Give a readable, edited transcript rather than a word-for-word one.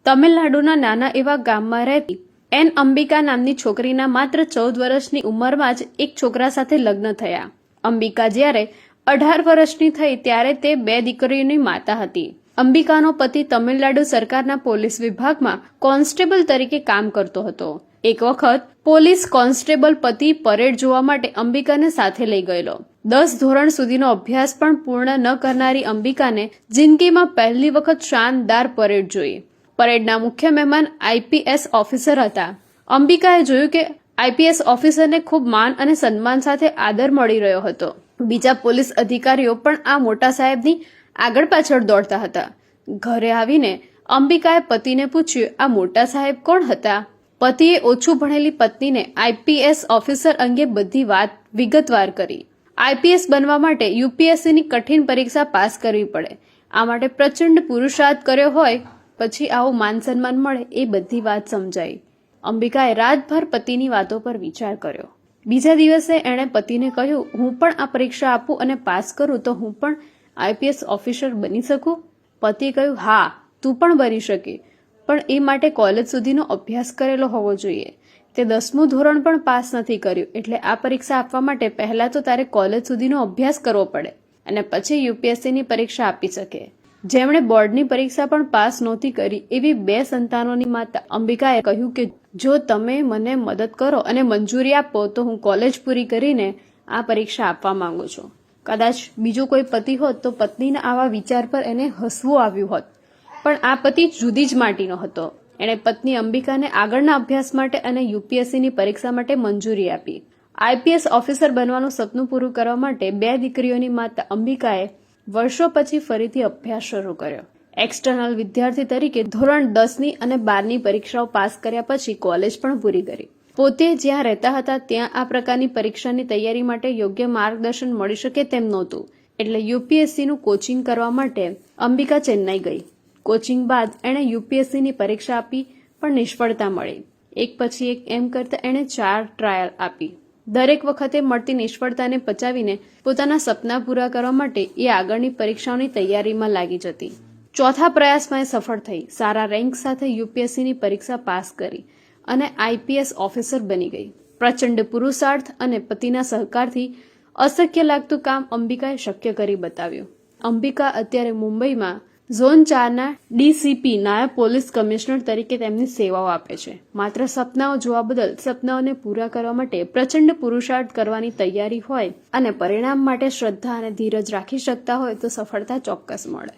તમિલનાડુના નાના એવા ગામમાં રહેતી એન અંબિકા નામની છોકરીના માત્ર 14 વર્ષની ઉંમરમાં જ એક છોકરા સાથે લગ્ન થયા. અંબિકા જ્યારે 18 વર્ષની થઈ ત્યારે તે 2 દીકરીઓની માતા હતી. અંબિકાનો પતિ તમિલનાડુ સરકારના પોલીસ વિભાગમાં કોન્સ્ટેબલ તરીકે કામ કરતો હતો. એક વખત પોલીસ કોન્સ્ટેબલ પતિ પરેડ જોવા માટે અંબિકાને સાથે લઈ ગયેલો. 10 ધોરણ સુધીનો અભ્યાસ પણ પૂર્ણ ન કરનારી અંબિકાને જિંદગીમાં પહેલી વખત શાનદાર પરેડ જોઈ. પરેડના મુખ્ય મહેમાન આઈપીએસ ઓફિસર હતા. અંબિકાએ જોયું કે આઈપીએસ ઓફિસરને ખૂબ માન અને સન્માન સાથે આદર મળી રહ્યો હતો. બીજા પોલીસ અધિકારીઓ પણ આ મોટા સાહેબની આગળ પાછળ દોડતા હતા. ઘરે આવીને અંબિકાએ પતિને પૂછ્યું, આ મોટા સાહેબ કોણ હતા? પતિએ ઓછું ભણેલી પત્નીને આઈપીએસ ઓફિસર અંગે બધી વાત વિગતવાર કરી. આઈપીએસ બનવા માટે યુપીએસસીની કઠિન પરીક્ષા પાસ કરવી પડે. આ માટે પ્રચંડ પુરુષાર્થ કર્યો હોય પછી આવું માન સન્માન મળે એ બધી વાત સમજાઈ. અંબિકાએ રાતભર પતિની વાતો પર વિચાર કર્યો. બીજા દિવસે એણે પતિને કહ્યું, હું પણ આ પરીક્ષા આપું અને પાસ કરું તો હું પણ આઈપીએસ ઓફિસર બની શકું? પતિએ કહ્યું, હા, તું પણ બની શકે, પણ એ માટે કોલેજ સુધીનો અભ્યાસ કરેલો હોવો જોઈએ. તે 10મું ધોરણ પણ પાસ નથી કર્યું, એટલે આ પરીક્ષા આપવા માટે પહેલા તો તારે કોલેજ સુધીનો અભ્યાસ કરવો પડે અને પછી યુપીએસસીની પરીક્ષા આપી શકે. જેમણે બોર્ડની પરીક્ષા પણ પાસ નહોતી કરી એવી 2 સંતાનોની માતા અંબિકાએ કહ્યું કે જો તમે મને મદદ કરો અને મંજૂરી આપો તો હું કોલેજ પૂરી કરીને આ પરીક્ષા આપવા માંગુ છું. કદાચ બીજો કોઈ પતિ હોત તો પત્નીના આવા વિચાર પર એને હસવું આવ્યું હોત, પણ આ પતિ જુદી જ માટીનો હતો. એણે પત્ની અંબિકાને આગળના અભ્યાસ માટે અને યુપીએસસીની પરીક્ષા માટે મંજૂરી આપી. આઈપીએસ ઓફિસર બનવાનું સપનું પૂરું કરવા માટે 2 દીકરીઓની માતા અંબિકાએ વર્ષો પછી ફરીથી અભ્યાસ શરૂ કર્યો. એક્સટર્નલ વિદ્યાર્થી તરીકે ધોરણ 10ની અને 12ની પરીક્ષાઓ પાસ કર્યા પછી કોલેજ પણ પૂરી કરી. પોતે જ્યાં રહેતા હતા ત્યાં આ પ્રકારની પરીક્ષાની તૈયારી માટે યોગ્ય માર્ગદર્શન મળી શકે તેમ નહોતું, એટલે યુપીએસસીનું કોચિંગ કરવા માટે અંબિકા ચેન્નઈ ગઈ. કોચિંગ બાદ એણે યુપીએસસીની પરીક્ષા આપી પણ નિષ્ફળતા મળી. એક પછી એક એમ કરતા એણે 4 ટ્રાયલ આપી. દરેક વખતે મળતી નિષ્ફળતાને પચાવીને પોતાના સપના પૂરા કરવા માટે એ આગળની પરીક્ષાઓની તૈયારીમાં લાગી જતી. ચોથા પ્રયાસમાં એ સફળ થઈ. સારા રેન્ક સાથે યુપીએસસીની પરીક્ષા પાસ કરી અને આઈપીએસ ઓફિસર બની ગઈ. પ્રચંડ પુરુષાર્થ અને પતિના સહકારથી અશક્ય લાગતું કામ અંબિકાએ શક્ય કરી બતાવ્યું. અંબિકા અત્યારે મુંબઈમાં ઝોન 4ના ડીસીપી નાયબ પોલીસ કમિશનર તરીકે તેમની સેવાઓ આપે છે. માત્ર સપનાઓ જોવા બદલ સપનાઓને પૂરા કરવા માટે પ્રચંડ પુરુષાર્થ કરવાની તૈયારી હોય અને પરિણામ માટે શ્રદ્ધા અને ધીરજ રાખી શકતા હોય તો સફળતા ચોક્કસ મળે.